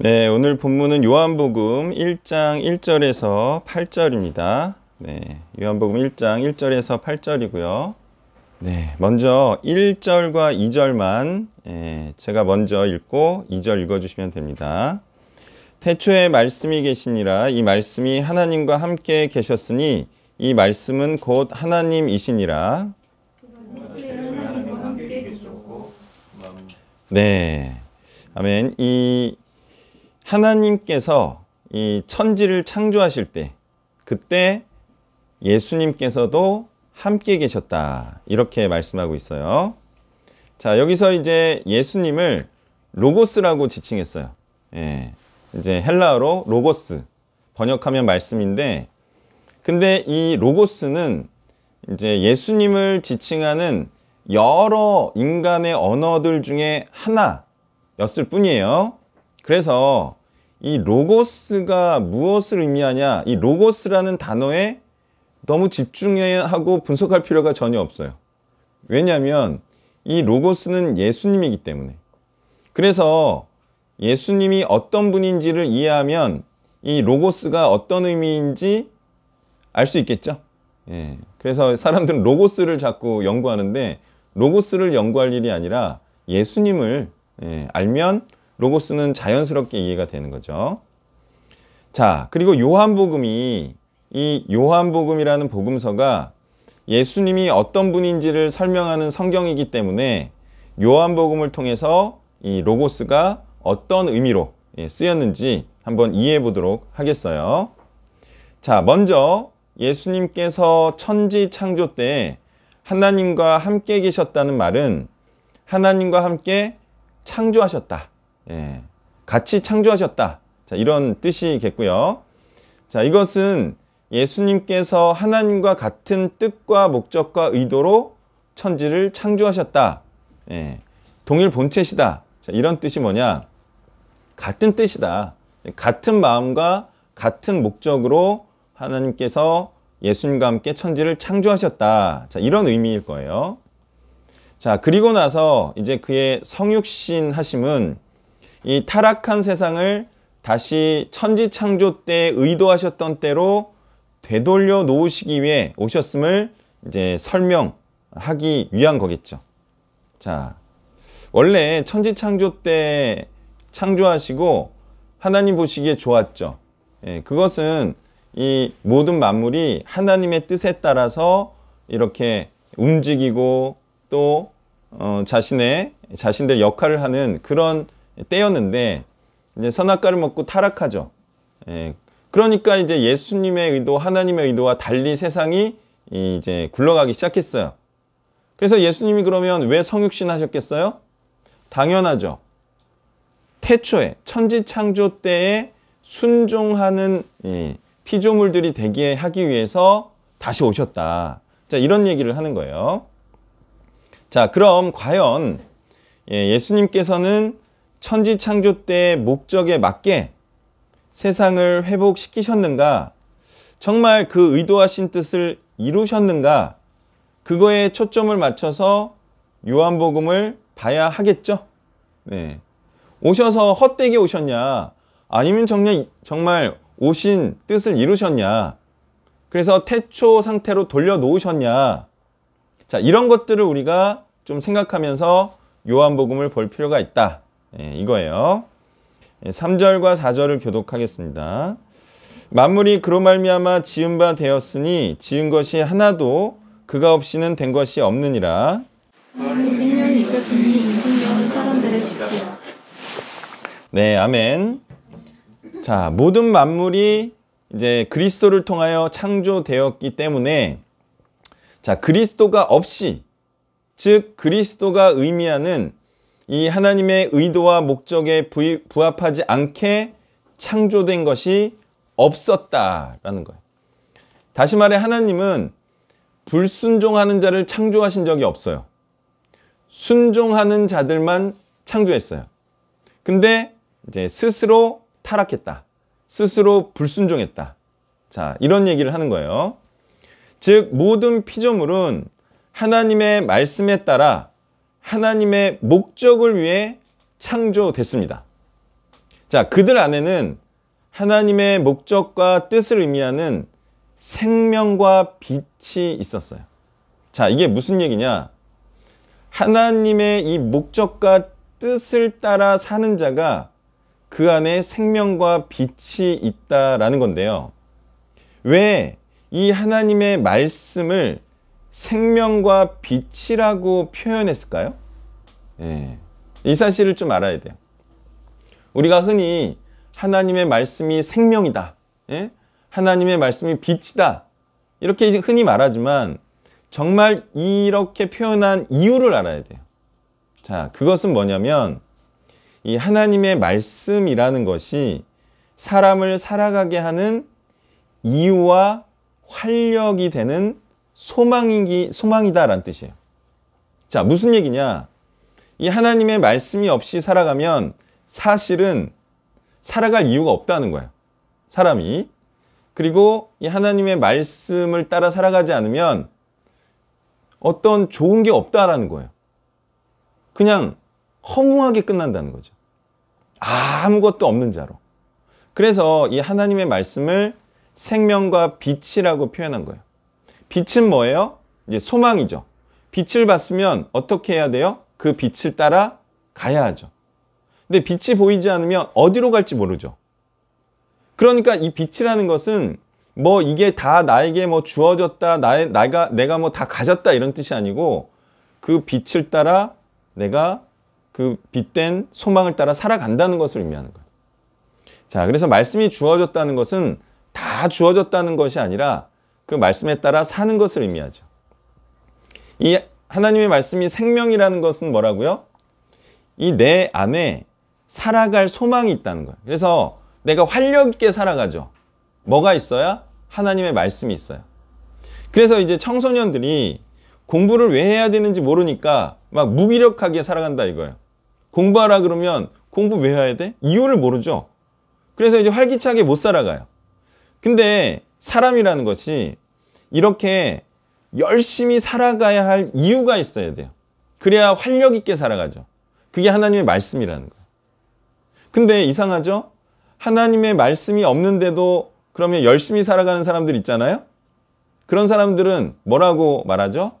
네, 오늘 본문은 요한복음 1장 1절에서 8절입니다. 네, 요한복음 1장 1절에서 8절이고요. 네, 먼저 1절과 2절만 제가 먼저 읽고 2절 읽어주시면 됩니다. 태초에 말씀이 계시니라. 이 말씀이 하나님과 함께 계셨으니 이 말씀은 곧 하나님이시니라. 네, 아멘. 이 하나님께서 이 천지를 창조하실 때, 그때 예수님께서도 함께 계셨다. 이렇게 말씀하고 있어요. 자, 여기서 이제 예수님을 로고스라고 지칭했어요. 예, 이제 헬라어로 로고스, 번역하면 말씀인데, 근데 이 로고스는 이제 예수님을 지칭하는 여러 인간의 언어들 중에 하나였을 뿐이에요. 그래서 이 로고스가 무엇을 의미하냐, 이 로고스라는 단어에 너무 집중하고 분석할 필요가 전혀 없어요. 왜냐하면 이 로고스는 예수님이기 때문에. 그래서 예수님이 어떤 분인지를 이해하면 이 로고스가 어떤 의미인지 알 수 있겠죠. 예. 그래서 사람들은 로고스를 자꾸 연구하는데 로고스를 연구할 일이 아니라 예수님을 알면 로고스는 자연스럽게 이해가 되는 거죠. 자, 그리고 요한복음이, 이 요한복음이라는 복음서가 예수님이 어떤 분인지를 설명하는 성경이기 때문에 요한복음을 통해서 이 로고스가 어떤 의미로 쓰였는지 한번 이해해 보도록 하겠어요. 자, 먼저 예수님께서 천지 창조 때 하나님과 함께 계셨다는 말은 하나님과 함께 창조하셨다. 예, 같이 창조하셨다. 자, 이런 뜻이겠고요. 자, 이것은 예수님께서 하나님과 같은 뜻과 목적과 의도로 천지를 창조하셨다. 예, 동일 본체시다. 자, 이런 뜻이 뭐냐? 같은 뜻이다. 같은 마음과 같은 목적으로 하나님께서 예수님과 함께 천지를 창조하셨다. 자, 이런 의미일 거예요. 자, 그리고 나서 이제 그의 성육신 하심은 이 타락한 세상을 다시 천지 창조 때 의도하셨던 때로 되돌려 놓으시기 위해 오셨음을 이제 설명하기 위한 거겠죠. 자, 원래 천지 창조 때 창조하시고 하나님 보시기에 좋았죠. 예, 그것은 이 모든 만물이 하나님의 뜻에 따라서 이렇게 움직이고 또 자신들 역할을 하는 그런 때였는데 이제 선악과를 먹고 타락하죠. 예, 그러니까 이제 예수님의 의도, 하나님의 의도와 달리 세상이 이제 굴러가기 시작했어요. 그래서 예수님이 그러면 왜 성육신 하셨겠어요? 당연하죠. 태초에 천지 창조 때에 순종하는 피조물들이 되게 하기 위해서 다시 오셨다. 자, 이런 얘기를 하는 거예요. 자, 그럼 과연 예수님께서는 천지 창조 때의 목적에 맞게 세상을 회복시키셨는가? 정말 그 의도하신 뜻을 이루셨는가? 그거에 초점을 맞춰서 요한복음을 봐야 하겠죠? 네. 오셔서 헛되게 오셨냐? 아니면 정말 오신 뜻을 이루셨냐? 그래서 태초 상태로 돌려놓으셨냐? 자, 이런 것들을 우리가 좀 생각하면서 요한복음을 볼 필요가 있다. 이거예요. 3절과 4절을 교독하겠습니다. 만물이 그로 말미암아 지은 바 되었으니 지은 것이 하나도 그가 없이는 된 것이 없느니라. 생명이 있었으니 이 생명은 사람들의 빛이라. 네, 아멘. 자, 모든 만물이 이제 그리스도를 통하여 창조되었기 때문에 자, 그리스도가 없이, 즉 그리스도가 의미하는 이 하나님의 의도와 목적에 부합하지 않게 창조된 것이 없었다라는 거예요. 다시 말해 하나님은 불순종하는 자를 창조하신 적이 없어요. 순종하는 자들만 창조했어요. 근데 이제 스스로 타락했다. 스스로 불순종했다. 자, 이런 얘기를 하는 거예요. 즉 모든 피조물은 하나님의 말씀에 따라 하나님의 목적을 위해 창조됐습니다. 자, 그들 안에는 하나님의 목적과 뜻을 의미하는 생명과 빛이 있었어요. 자, 이게 무슨 얘기냐? 하나님의 이 목적과 뜻을 따라 사는 자가 그 안에 생명과 빛이 있다라는 건데요. 왜 이 하나님의 말씀을 생명과 빛이라고 표현했을까요? 예, 이 사실을 좀 알아야 돼요. 우리가 흔히 하나님의 말씀이 생명이다. 예? 하나님의 말씀이 빛이다. 이렇게 흔히 말하지만 정말 이렇게 표현한 이유를 알아야 돼요. 자, 그것은 뭐냐면 이 하나님의 말씀이라는 것이 사람을 살아가게 하는 이유와 활력이 되는 소망이다라는 뜻이에요. 자, 무슨 얘기냐? 이 하나님의 말씀이 없이 살아가면 사실은 살아갈 이유가 없다는 거예요. 사람이. 그리고 이 하나님의 말씀을 따라 살아가지 않으면 어떤 좋은 게 없다라는 거예요. 그냥 허무하게 끝난다는 거죠. 아무것도 없는 자로. 그래서 이 하나님의 말씀을 생명과 빛이라고 표현한 거예요. 빛은 뭐예요? 이제 소망이죠. 빛을 봤으면 어떻게 해야 돼요? 그 빛을 따라 가야 하죠. 근데 빛이 보이지 않으면 어디로 갈지 모르죠. 그러니까 이 빛이라는 것은 뭐 이게 다 나에게 뭐 주어졌다, 내가 뭐 다 가졌다 이런 뜻이 아니고 그 빛을 따라 내가 그 빛된 소망을 따라 살아간다는 것을 의미하는 거예요. 자, 그래서 말씀이 주어졌다는 것은 다 주어졌다는 것이 아니라 그 말씀에 따라 사는 것을 의미하죠. 이 하나님의 말씀이 생명이라는 것은 뭐라고요? 이 내 안에 살아갈 소망이 있다는 거예요. 그래서 내가 활력 있게 살아가죠. 뭐가 있어야? 하나님의 말씀이 있어요. 그래서 이제 청소년들이 공부를 왜 해야 되는지 모르니까 막 무기력하게 살아간다 이거예요. 공부하라 그러면 공부 왜 해야 돼? 이유를 모르죠. 그래서 이제 활기차게 못 살아가요. 근데 사람이라는 것이 이렇게 열심히 살아가야 할 이유가 있어야 돼요. 그래야 활력 있게 살아가죠. 그게 하나님의 말씀이라는 거예요. 근데 이상하죠? 하나님의 말씀이 없는데도 그러면 열심히 살아가는 사람들 있잖아요? 그런 사람들은 뭐라고 말하죠?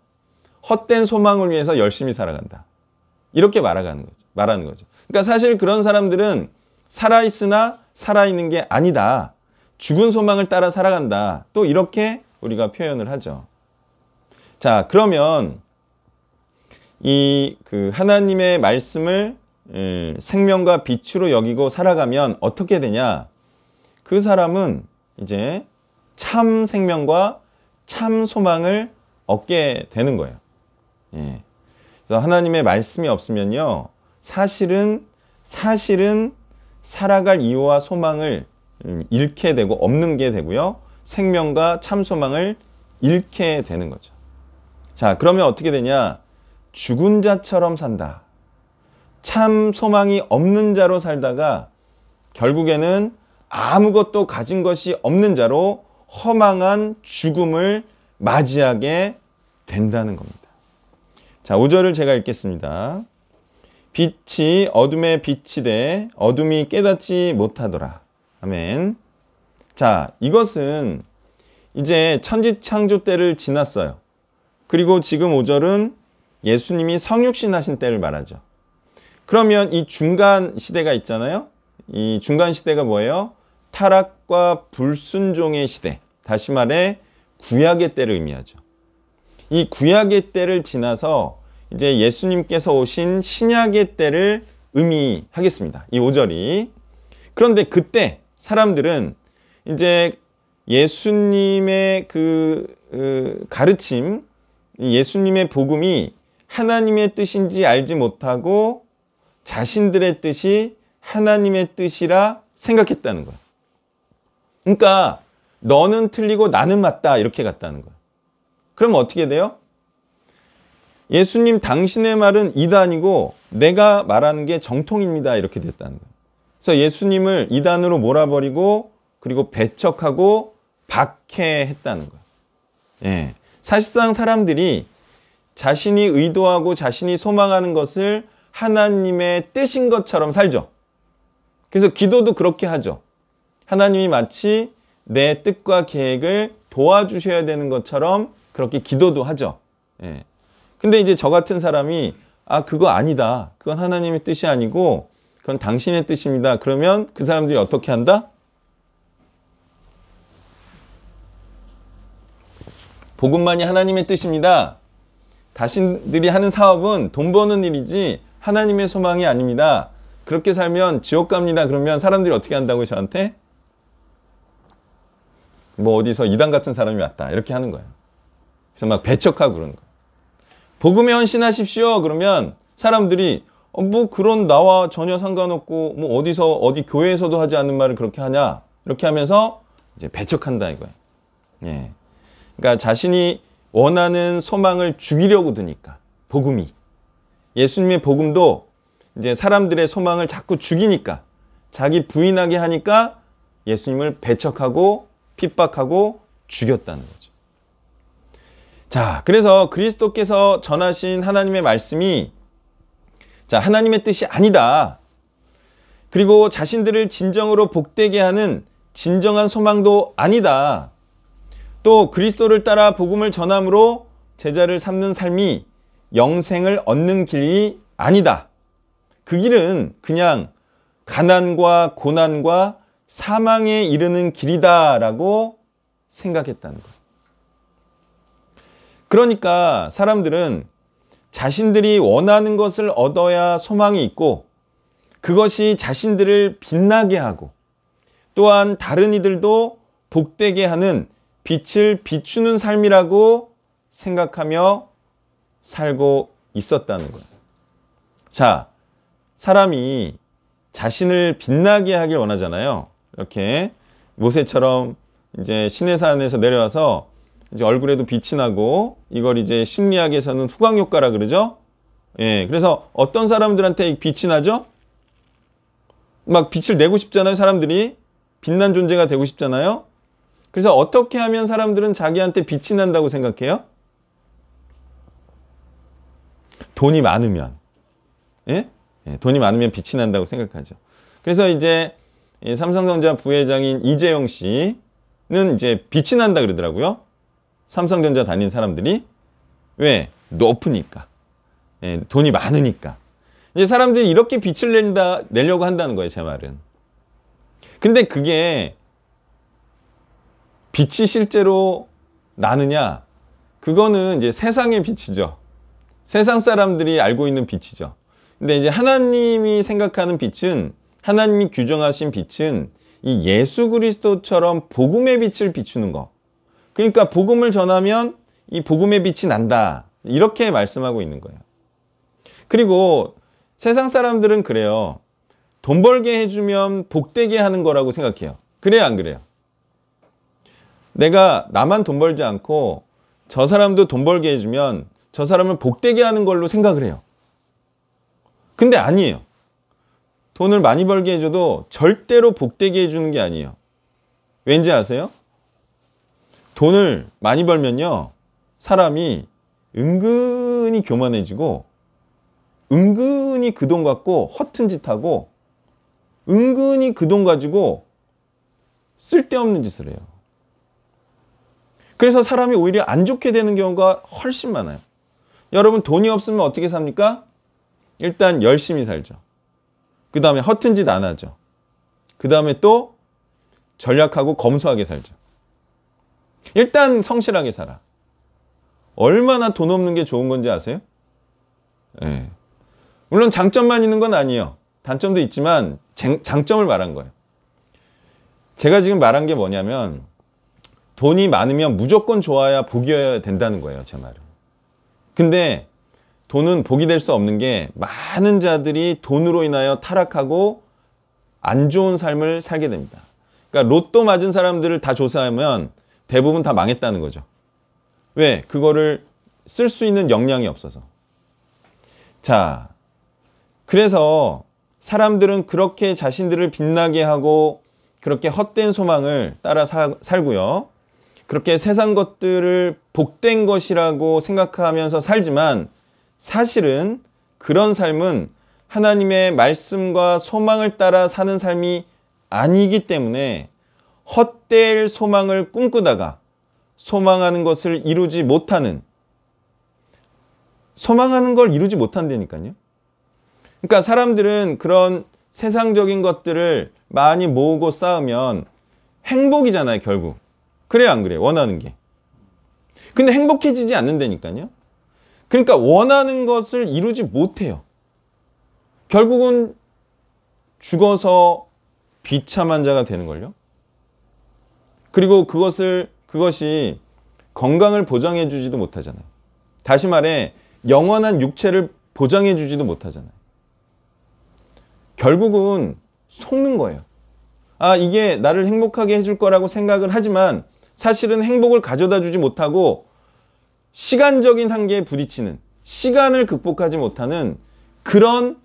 헛된 소망을 위해서 열심히 살아간다. 이렇게 말하는 거죠. 그러니까 사실 그런 사람들은 살아있으나 살아있는 게 아니다. 죽은 소망을 따라 살아간다. 또 이렇게 우리가 표현을 하죠. 자, 그러면 이 하나님의 말씀을 생명과 빛으로 여기고 살아가면 어떻게 되냐? 그 사람은 이제 참 생명과 참 소망을 얻게 되는 거예요. 예. 그래서 하나님의 말씀이 없으면요, 사실은 살아갈 이유와 소망을 잃게 되고 없는 게 되고요, 생명과 참 소망을 잃게 되는 거죠. 자, 그러면 어떻게 되냐? 죽은 자처럼 산다. 참 소망이 없는 자로 살다가 결국에는 아무것도 가진 것이 없는 자로 허망한 죽음을 맞이하게 된다는 겁니다. 자, 5절을 제가 읽겠습니다. 빛이 어둠에 빛이 돼 어둠이 깨닫지 못하더라. 아멘. 자, 이것은 이제 천지창조 때를 지났어요. 그리고 지금 5절은 예수님이 성육신 하신 때를 말하죠. 그러면 이 중간 시대가 있잖아요. 이 중간 시대가 뭐예요? 타락과 불순종의 시대. 다시 말해 구약의 때를 의미하죠. 이 구약의 때를 지나서 이제 예수님께서 오신 신약의 때를 의미하겠습니다. 이 5절이. 그런데 그때 사람들은 이제 예수님의 가르침, 예수님의 복음이 하나님의 뜻인지 알지 못하고 자신들의 뜻이 하나님의 뜻이라 생각했다는 거예요. 그러니까 너는 틀리고 나는 맞다 이렇게 갔다는 거예요. 그럼 어떻게 돼요? 예수님 당신의 말은 이단이고 내가 말하는 게 정통입니다 이렇게 됐다는 거예요. 그래서 예수님을 이단으로 몰아버리고 그리고 배척하고 박해했다는 거예요. 예. 사실상 사람들이 자신이 의도하고 자신이 소망하는 것을 하나님의 뜻인 것처럼 살죠. 그래서 기도도 그렇게 하죠. 하나님이 마치 내 뜻과 계획을 도와주셔야 되는 것처럼 그렇게 기도도 하죠. 예. 근데 이제 저 같은 사람이 그거 아니다. 그건 하나님의 뜻이 아니고 그건 당신의 뜻입니다. 그러면 그 사람들이 어떻게 한다? 복음만이 하나님의 뜻입니다. 당신들이 하는 사업은 돈 버는 일이지 하나님의 소망이 아닙니다. 그렇게 살면 지옥 갑니다. 그러면 사람들이 어떻게 한다고요, 저한테? 뭐 어디서 이단 같은 사람이 왔다. 이렇게 하는 거예요. 그래서 막 배척하고 그러는 거예요. 복음에 헌신하십시오. 그러면 사람들이 뭐 그런 나와 전혀 상관없고 뭐 어디 교회에서도 하지 않는 말을 그렇게 하냐. 이렇게 하면서 이제 배척한다 이거예요. 예. 그러니까 자신이 원하는 소망을 죽이려고 드니까 복음이 예수님의 복음도 이제 사람들의 소망을 자꾸 죽이니까 자기 부인하게 하니까 예수님을 배척하고 핍박하고 죽였다는 거죠. 자, 그래서 그리스도께서 전하신 하나님의 말씀이 하나님의 뜻이 아니다. 그리고 자신들을 진정으로 복되게 하는 진정한 소망도 아니다. 또 그리스도를 따라 복음을 전함으로 제자를 삼는 삶이 영생을 얻는 길이 아니다. 그 길은 그냥 가난과 고난과 사망에 이르는 길이다라고 생각했다는 거예요. 그러니까 사람들은 자신들이 원하는 것을 얻어야 소망이 있고 그것이 자신들을 빛나게 하고 또한 다른 이들도 복되게 하는 빛을 비추는 삶이라고 생각하며 살고 있었다는 거예요. 자, 사람이 자신을 빛나게 하길 원하잖아요. 이렇게 모세처럼 이제 시내산에서 내려와서 이제 얼굴에도 빛이 나고 이걸 이제 심리학에서는 후광효과라 그러죠. 예, 그래서 어떤 사람들한테 빛이 나죠? 막 빛을 내고 싶잖아요. 사람들이 빛난 존재가 되고 싶잖아요. 그래서 어떻게 하면 사람들은 자기한테 빛이 난다고 생각해요? 돈이 많으면. 예? 예, 돈이 많으면 빛이 난다고 생각하죠. 그래서 이제 삼성전자 부회장인 이재용 씨는 이제 빛이 난다 그러더라고요. 삼성전자 다닌 사람들이. 왜? 높으니까. 예, 돈이 많으니까. 이제 사람들이 이렇게 빛을 내려고 한다는 거예요, 제 말은. 근데 그게 빛이 실제로 나느냐? 그거는 이제 세상의 빛이죠. 세상 사람들이 알고 있는 빛이죠. 근데 이제 하나님이 생각하는 빛은, 하나님이 규정하신 빛은 이 예수 그리스도처럼 복음의 빛을 비추는 거. 그러니까 복음을 전하면 이 복음의 빛이 난다. 이렇게 말씀하고 있는 거예요. 그리고 세상 사람들은 그래요. 돈 벌게 해주면 복되게 하는 거라고 생각해요. 그래요, 안 그래요? 내가 나만 돈 벌지 않고 저 사람도 돈 벌게 해주면 저 사람을 복되게 하는 걸로 생각을 해요. 근데 아니에요. 돈을 많이 벌게 해줘도 절대로 복되게 해주는 게 아니에요. 왠지 아세요? 돈을 많이 벌면요, 사람이 은근히 교만해지고 은근히 그 돈 갖고 허튼 짓 하고 은근히 그 돈 가지고 쓸데없는 짓을 해요. 그래서 사람이 오히려 안 좋게 되는 경우가 훨씬 많아요. 여러분, 돈이 없으면 어떻게 삽니까? 일단 열심히 살죠. 그 다음에 허튼 짓 안 하죠. 그 다음에 또 전략하고 검소하게 살죠. 일단 성실하게 살아. 얼마나 돈 없는 게 좋은 건지 아세요? 네. 물론 장점만 있는 건 아니에요. 단점도 있지만 장점을 말한 거예요. 제가 지금 말한 게 뭐냐면 돈이 많으면 무조건 좋아야 복이어야 된다는 거예요, 제 말은. 근데 돈은 복이 될 수 없는 게 많은 자들이 돈으로 인하여 타락하고 안 좋은 삶을 살게 됩니다. 그러니까 로또 맞은 사람들을 다 조사하면 대부분 다 망했다는 거죠. 왜? 그거를 쓸 수 있는 역량이 없어서. 자, 그래서 사람들은 그렇게 자신들을 빛나게 하고 그렇게 헛된 소망을 따라 살고요. 그렇게 세상 것들을 복된 것이라고 생각하면서 살지만 사실은 그런 삶은 하나님의 말씀과 소망을 따라 사는 삶이 아니기 때문에 헛될 소망을 꿈꾸다가 소망하는 것을 이루지 못하는, 소망하는 걸 이루지 못한다니까요. 그러니까 사람들은 그런 세상적인 것들을 많이 모으고 쌓으면 행복이잖아요, 결국. 그래요, 안 그래요? 원하는 게. 근데 행복해지지 않는다니까요. 그러니까 원하는 것을 이루지 못해요. 결국은 죽어서 비참한 자가 되는걸요. 그리고 그것이 건강을 보장해 주지도 못하잖아요. 다시 말해 영원한 육체를 보장해 주지도 못하잖아요. 결국은 속는 거예요. 아, 이게 나를 행복하게 해줄 거라고 생각을 하지만 사실은 행복을 가져다 주지 못하고 시간적인 한계에 부딪히는, 시간을 극복하지 못하는 그런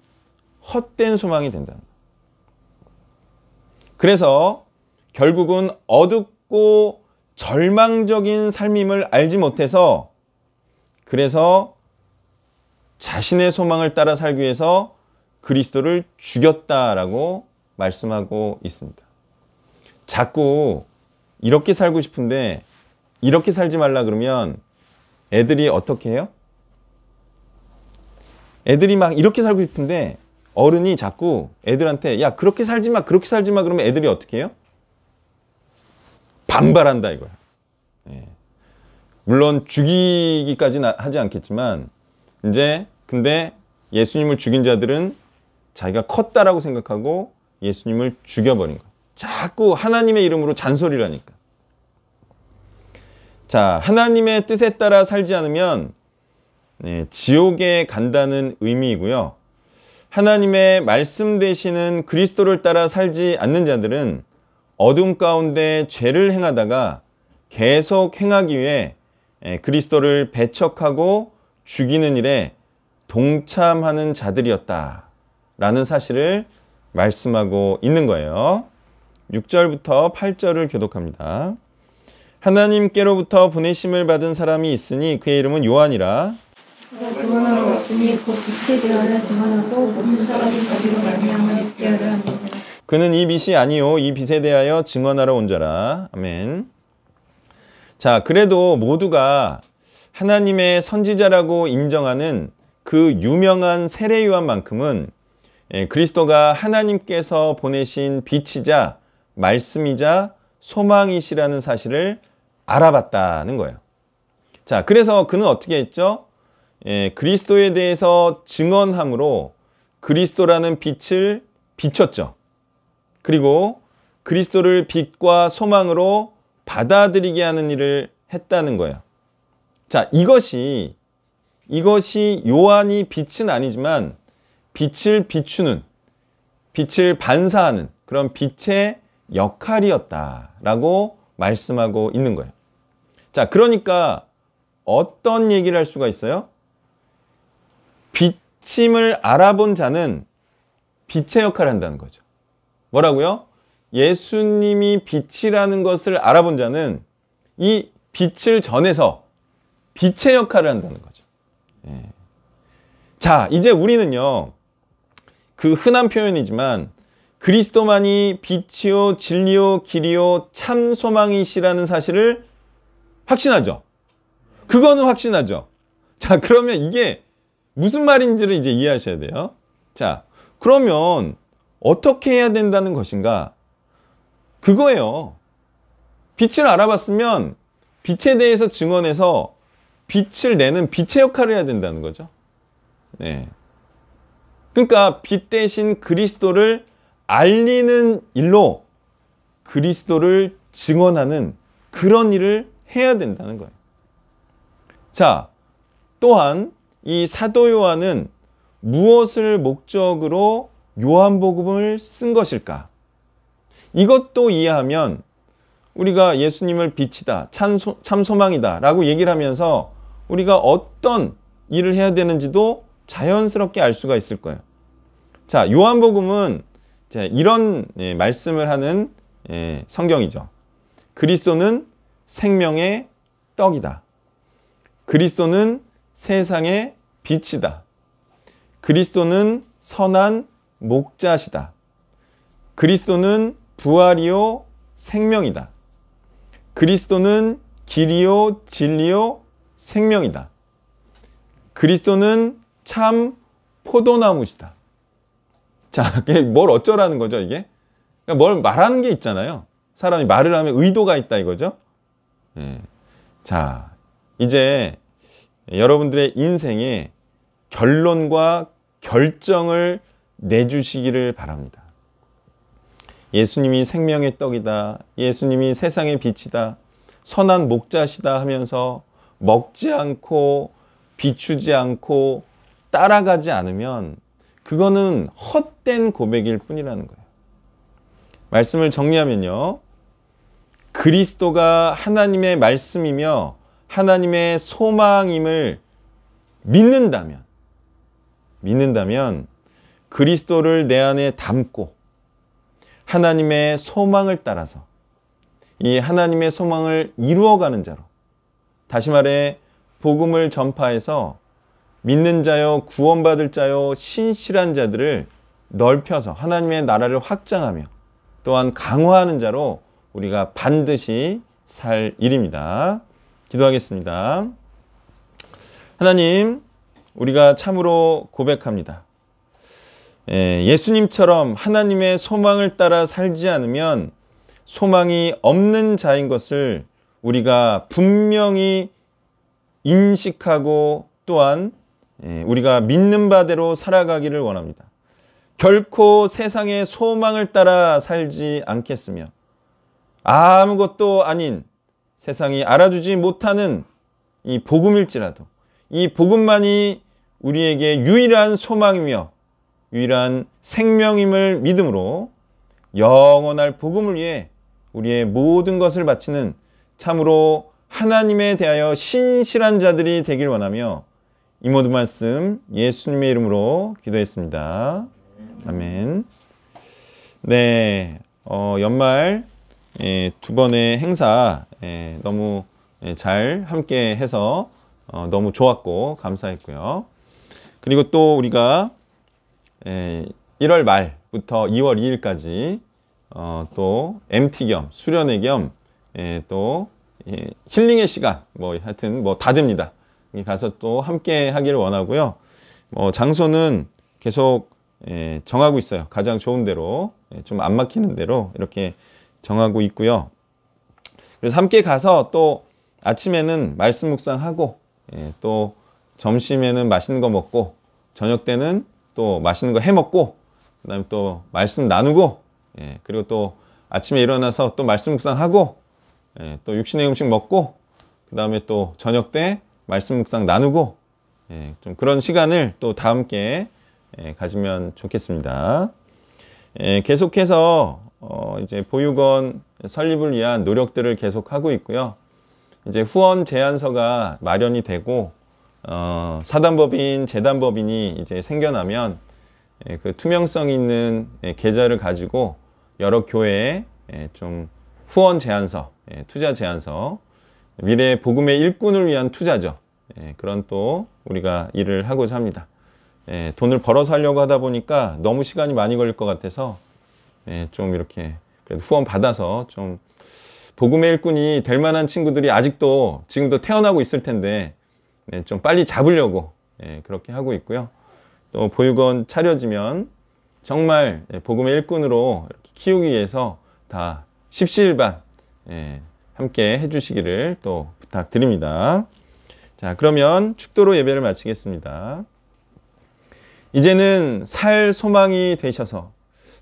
헛된 소망이 된다. 그래서 결국은 어둡고 절망적인 삶임을 알지 못해서, 그래서 자신의 소망을 따라 살기 위해서 그리스도를 죽였다라고 말씀하고 있습니다. 자꾸 이렇게 살고 싶은데 이렇게 살지 말라 그러면 애들이 어떻게 해요? 애들이 막 이렇게 살고 싶은데 어른이 자꾸 애들한테 야, 그렇게 살지 마, 그렇게 살지 마 그러면 애들이 어떻게 해요? 반발한다 이거야. 예. 물론 죽이기까지는 하지 않겠지만 이제 근데 예수님을 죽인 자들은 자기가 컸다라고 생각하고 예수님을 죽여버린 거야. 자꾸 하나님의 이름으로 잔소리를 하니까. 자, 하나님의 뜻에 따라 살지 않으면 지옥에 간다는 의미이고요. 하나님의 말씀 되시는 그리스도를 따라 살지 않는 자들은 어둠 가운데 죄를 행하다가 계속 행하기 위해 그리스도를 배척하고 죽이는 일에 동참하는 자들이었다라는 사실을 말씀하고 있는 거예요. 6절부터 8절을 교독합니다. 하나님께로부터 보내심을 받은 사람이 있으니 그의 이름은 요한이라. 그가 증언하러 왔으니 곧 빛에 대하여 증언하고 모든 사람이 자기로 말미암아 믿게 하려 합니다. 그는 이 빛이 아니요 이 빛에 대하여 증언하러 온 자라. 아멘. 자, 그래도 모두가 하나님의 선지자라고 인정하는 그 유명한 세례 요한만큼은 그리스도가 하나님께서 보내신 빛이자 말씀이자 소망이시라는 사실을 알아봤다는 거예요. 자, 그래서 그는 어떻게 했죠? 그리스도에 대해서 증언함으로 그리스도라는 빛을 비췄죠. 그리고 그리스도를 빛과 소망으로 받아들이게 하는 일을 했다는 거예요. 자, 이것이 요한이 빛은 아니지만 빛을 비추는, 빛을 반사하는 그런 빛의 역할이었다라고 말씀하고 있는 거예요. 자, 그러니까 어떤 얘기를 할 수가 있어요? 빛임을 알아본 자는 빛의 역할을 한다는 거죠. 뭐라고요? 예수님이 빛이라는 것을 알아본 자는 이 빛을 전해서 빛의 역할을 한다는 거죠. 예. 자, 이제 우리는요, 그 흔한 표현이지만 그리스도만이 빛이요 진리요 길이요 참 소망이시라는 사실을 확신하죠. 그거는 확신하죠. 자, 그러면 이게 무슨 말인지를 이제 이해하셔야 돼요. 자, 그러면 어떻게 해야 된다는 것인가? 그거예요. 빛을 알아봤으면 빛에 대해서 증언해서 빛을 내는 빛의 역할을 해야 된다는 거죠. 네. 그러니까 빛 대신 그리스도를 알리는 일로 그리스도를 증언하는 그런 일을 해야 된다는 거예요. 자, 또한 이 사도 요한은 무엇을 목적으로 요한복음을 쓴 것일까? 이것도 이해하면 우리가 예수님을 빛이다, 참 소망이다 라고 얘기를 하면서 우리가 어떤 일을 해야 되는지도 자연스럽게 알 수가 있을 거예요. 자, 요한복음은 이런 말씀을 하는 성경이죠. 그리스도는 생명의 떡이다. 그리스도는 세상의 빛이다. 그리스도는 선한 목자시다. 그리스도는 부활이요 생명이다. 그리스도는 길이요 진리요 생명이다. 그리스도는 참 포도나무시다. 자, 뭘 어쩌라는 거죠, 이게? 그러니까 뭘 말하는 게 있잖아요. 사람이 말을 하면 의도가 있다 이거죠. 예. 자, 이제 여러분들의 인생에 결론과 결정을 내주시기를 바랍니다. 예수님이 생명의 떡이다. 예수님이 세상의 빛이다. 선한 목자시다 하면서 먹지 않고 비추지 않고 따라가지 않으면 그거는 헛된 고백일 뿐이라는 거예요. 말씀을 정리하면요. 그리스도가 하나님의 말씀이며 하나님의 소망임을 믿는다면 그리스도를 내 안에 담고 하나님의 소망을 따라서 이 하나님의 소망을 이루어가는 자로, 다시 말해 복음을 전파해서 믿는 자요 구원받을 자요 신실한 자들을 넓혀서 하나님의 나라를 확장하며 또한 강화하는 자로 우리가 반드시 살 일입니다. 기도하겠습니다. 하나님, 우리가 참으로 고백합니다. 예수님처럼 하나님의 소망을 따라 살지 않으면 소망이 없는 자인 것을 우리가 분명히 인식하고 또한 우리가 믿는 바대로 살아가기를 원합니다. 결코 세상의 소망을 따라 살지 않겠으며 아무것도 아닌 세상이 알아주지 못하는 이 복음일지라도 이 복음만이 우리에게 유일한 소망이며 유일한 생명임을 믿음으로 영원할 복음을 위해 우리의 모든 것을 바치는 참으로 하나님에 대하여 신실한 자들이 되길 원하며 이 모든 말씀 예수님의 이름으로 기도했습니다. 아멘. 네, 연말 두 번의 행사 너무 잘 함께 해서 너무 좋았고 감사했고요. 그리고 또 우리가 1월 말부터 2월 2일까지 또 MT 겸 수련회 겸 또 힐링의 시간 하여튼 다 됩니다. 가서 또 함께 하기를 원하고요. 장소는 계속 정하고 있어요. 가장 좋은 대로 좀 안 막히는 대로 이렇게 정하고 있고요. 그래서 함께 가서 또 아침에는 말씀 묵상하고 또 점심에는 맛있는 거 먹고 저녁 때는 또 맛있는 거 해 먹고 그다음에 또 말씀 나누고 그리고 또 아침에 일어나서 또 말씀 묵상하고 또 육신의 음식 먹고 그다음에 또 저녁 때 말씀 묵상 나누고 좀 그런 시간을 또 다 함께 가지면 좋겠습니다. 계속해서 이제 보육원 설립을 위한 노력들을 계속하고 있고요. 이제 후원 제안서가 마련이 되고 사단법인, 재단법인이 이제 생겨나면 그 투명성 있는 계좌를 가지고 여러 교회에 좀 후원 제안서, 투자 제안서, 미래 복음의 일꾼을 위한 투자죠. 그런 또 우리가 일을 하고자 합니다. 돈을 벌어서 하려고 하다 보니까 너무 시간이 많이 걸릴 것 같아서 좀 이렇게 그래도 후원 받아서 좀 복음의 일꾼이 될 만한 친구들이 아직도 지금도 태어나고 있을 텐데 좀 빨리 잡으려고 그렇게 하고 있고요. 또 보육원 차려지면 정말 복음의 일꾼으로 이렇게 키우기 위해서 다 십시일반 함께 해주시기를 또 부탁드립니다. 자, 그러면 축도로 예배를 마치겠습니다. 이제는 살 소망이 되셔서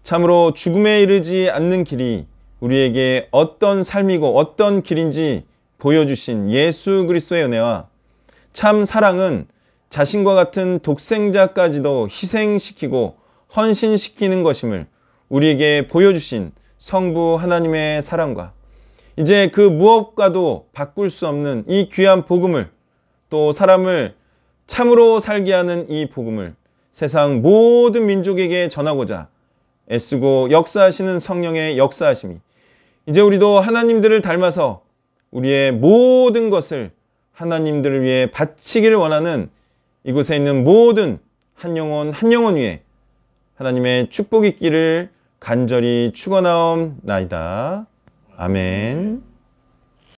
참으로 죽음에 이르지 않는 길이 우리에게 어떤 삶이고 어떤 길인지 보여주신 예수 그리스도의 은혜와 참 사랑은 자신과 같은 독생자까지도 희생시키고 헌신시키는 것임을 우리에게 보여주신 성부 하나님의 사랑과 이제 그 무엇과도 바꿀 수 없는 이 귀한 복음을 또 사람을 참으로 살게 하는 이 복음을 세상 모든 민족에게 전하고자 애쓰고 역사하시는 성령의 역사하심이 이제 우리도 하나님들을 닮아서 우리의 모든 것을 하나님들을 위해 바치기를 원하는 이곳에 있는 모든 한 영혼 한 영혼 위에 하나님의 축복이 있기를 간절히 축원하옵나이다. 아멘.